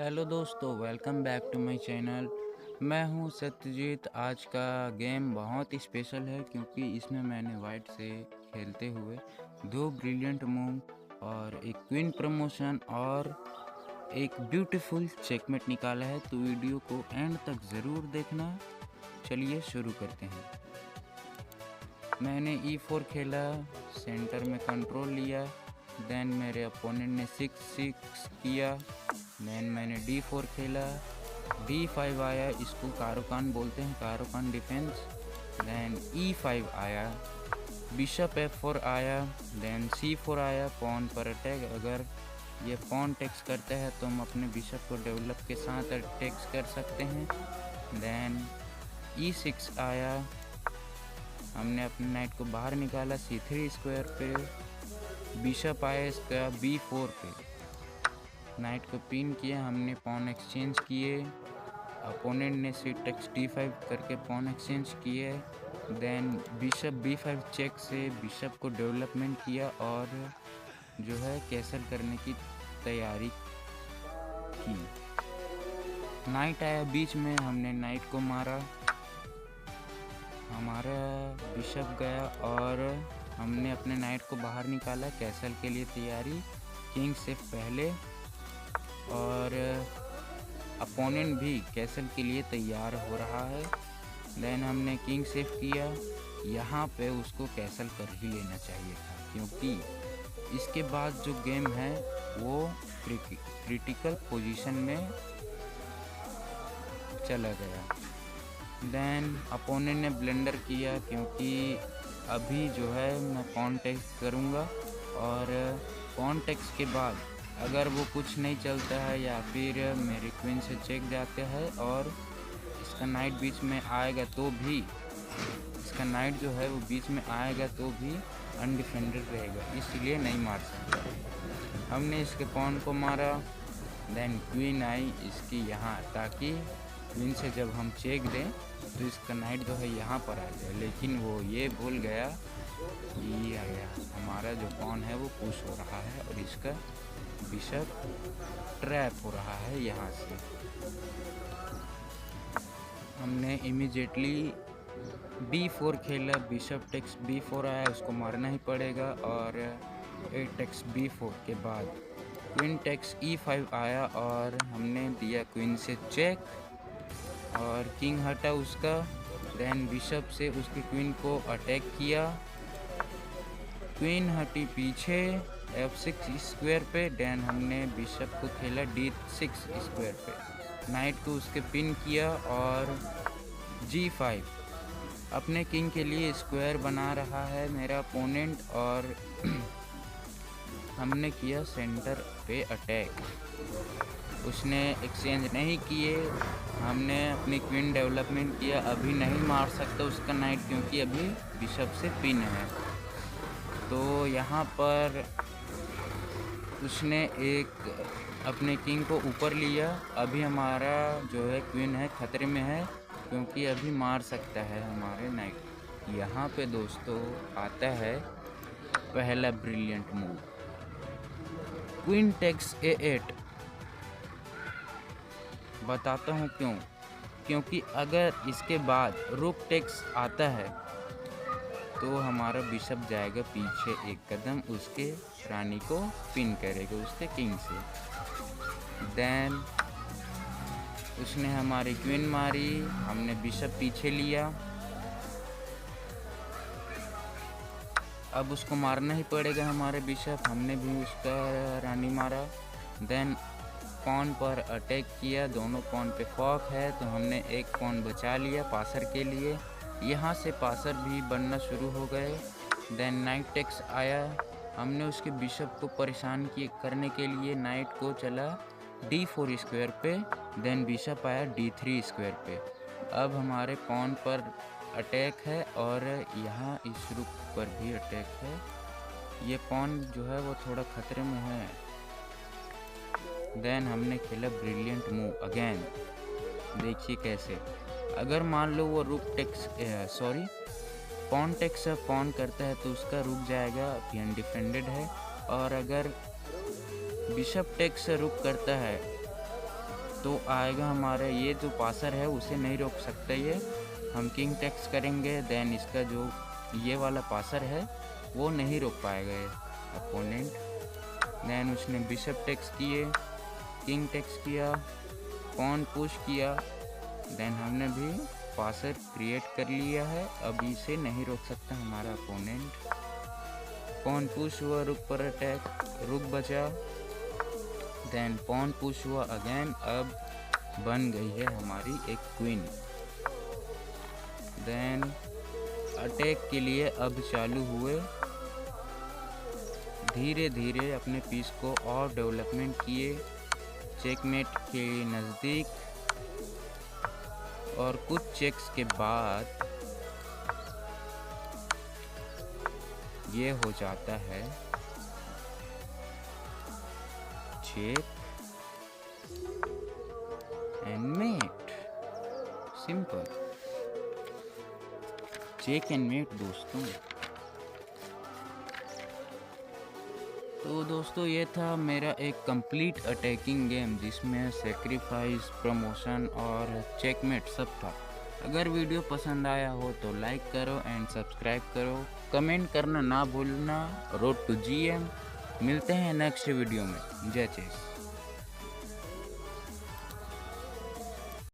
Hello दोस्तों, welcome back to my channel. मैं हूं सत्यजीत। आज का गेम बहुत ही स्पेशल है क्योंकि इसमें मैंने वाइट से खेलते हुए 2 ब्रिलियंट मूव और एक क्वीन प्रमोशन और एक ब्यूटीफुल चेकमेट निकाला है। तो वीडियो को एंड तक ज़रूर देखना। चलिए शुरू करते हैं। मैंने E4 खेला, सेंटर में कंट्रोल लिया, देन मेरे अपोनेंट ने 6-6 किया। देन मैंने D4 खेला, D5 आया, इसको कारोकान बोलते हैं, कारोकान डिफेंस। देन E5 आया, बिशप F4 आया, देन C4 आया, पॉन पर अटैक। अगर ये पॉन टेक्स करता है तो हम अपने बिशप को डेवलप के साथ अटैक्स कर सकते हैं। देन E6 आया, हमने अपने नाइट को बाहर निकाला C3 स्क्वायर पे। बिशप आया इसका B4 पे, नाइट को पिन किया, हमने पॉन एक्सचेंज किए। अपोनेंट ने C D5 करके पॉन एक्सचेंज किए। देन बिशप B5 चेक से बिशप को डेवलपमेंट किया और जो है कैसल करने की तैयारी की। नाइट आया बीच में, हमने नाइट को मारा, हमारा बिशप गया और हमने अपने नाइट को बाहर निकाला। कैसल के लिए तैयारी, किंग से पहले, और अपोनेंट भी कैसल के लिए तैयार हो रहा है। देन हमने किंग सेफ किया। यहाँ पे उसको कैसल कर ही लेना चाहिए था क्योंकि इसके बाद जो गेम है वो क्रिटिकल पोजीशन में चला गया। देन अपोनेंट ने ब्लेंडर किया क्योंकि अभी जो है मैं पॉन टेक्स करूँगा और पॉन टेक्स के बाद अगर वो कुछ नहीं चलता है या फिर मेरे क्वीन से चेक जाते हैं और इसका नाइट बीच में आएगा तो भी, इसका नाइट जो है वो बीच में आएगा तो भी अनडिफेंडेड रहेगा, इसलिए नहीं मार सकता। हमने इसके पॉन को मारा। देन क्वीन आई इसकी यहाँ, ताकि क्वीन से जब हम चेक दें तो इसका नाइट जो है यहाँ पर आ जाए, लेकिन वो ये भूल गया कि हमारा जो पॉन है वो पुश हो रहा है और इसका बिशप ट्रैप हो रहा है यहाँ से। हमने इमीडिएटली B4 खेला, बिशप टेक्स B4 आया, उसको मारना ही पड़ेगा। और ए टेक्स B4 के बाद क्वीन टेक्स E5 आया और हमने दिया क्वीन से चेक और किंग हटा उसका। देन बिशप से उसकी क्वीन को अटैक किया, क्वीन हटी पीछे F6 स्क्वायर पे। देन हमने बिशप को खेला D6 स्क्वायर पे, नाइट को उसके पिन किया और G5 अपने किंग के लिए स्क्वायर बना रहा है मेरा अपोनेंट और हमने किया सेंटर पे अटैक। उसने एक्सचेंज नहीं किए, हमने अपनी क्वीन डेवलपमेंट किया। अभी नहीं मार सकता उसका नाइट क्योंकि अभी बिशप से पिन है। तो यहाँ पर उसने एक अपने किंग को ऊपर लिया। अभी हमारा जो है क्वीन है खतरे में है क्योंकि अभी मार सकता है हमारे नाइट। यहाँ पे दोस्तों आता है पहला brilliant move, queen takes A8। बताता हूँ क्यों, क्योंकि अगर इसके बाद रुक टेक्स आता है तो हमारा बिशप जाएगा पीछे एक कदम, उसके रानी को पिन करेगा उसके किंग से। देन उसने हमारी क्वीन मारी, हमने बिशप पीछे लिया। अब उसको मारना ही पड़ेगा हमारे बिशप, हमने भी उसका रानी मारा। देन पॉन पर अटैक किया, दोनों पॉन पे फॉक है तो हमने एक पॉन बचा लिया पासर के लिए। यहाँ से पासर भी बनना शुरू हो गए। देन नाइट टेक्स आया, हमने उसके बिशप को परेशान करने के लिए नाइट को चला D4 स्क्वायर पे। देन बिशप आया D3 स्क्वायर पे। अब हमारे पॉन पर अटैक है और यहाँ इस रुक पर भी अटैक है। ये पॉन जो है वो थोड़ा खतरे में है। देन हमने खेला ब्रिलियंट मूव अगेन। देखिए कैसे, अगर मान लो वो rook takes pawn takes pawn करता है तो उसका रुक जाएगा, अभी अनडिफेंडेड है। और अगर बिशप टेक्स रुक करता है तो आएगा हमारे, ये जो पासर है उसे नहीं रोक सकता ये। हम किंग टेक्स करेंगे, देन इसका जो ये वाला पासर है वो नहीं रोक पाएगा ये अपोनेंट। देन उसने बिशप टेक्स किए, किंग टेक्स किया, पॉन पुश किया, देन हमने भी पासर क्रिएट कर लिया है। अब इसे नहीं रोक सकता हमारा अपोनेंट। पॉन पुश हुआ, रुक पर अटैक, रुक बचा, देन पॉन पुश हुआ अगेन। अब बन गई है हमारी एक क्वीन। देन अटैक के लिए अब चालू हुए, धीरे धीरे अपने पीस को और डेवलपमेंट किए, चेकमेट के नज़दीक। और कुछ चेक्स के बाद ये हो जाता है check and mate. Simple check and mate दोस्तों। तो दोस्तों ये था मेरा एक कंप्लीट अटैकिंग गेम जिसमें सेक्रीफाइस, प्रमोशन और चेकमेट सब था। अगर वीडियो पसंद आया हो तो लाइक करो एंड सब्सक्राइब करो, कमेंट करना ना भूलना। Road to GM। मिलते हैं नेक्स्ट वीडियो में। जय चेस।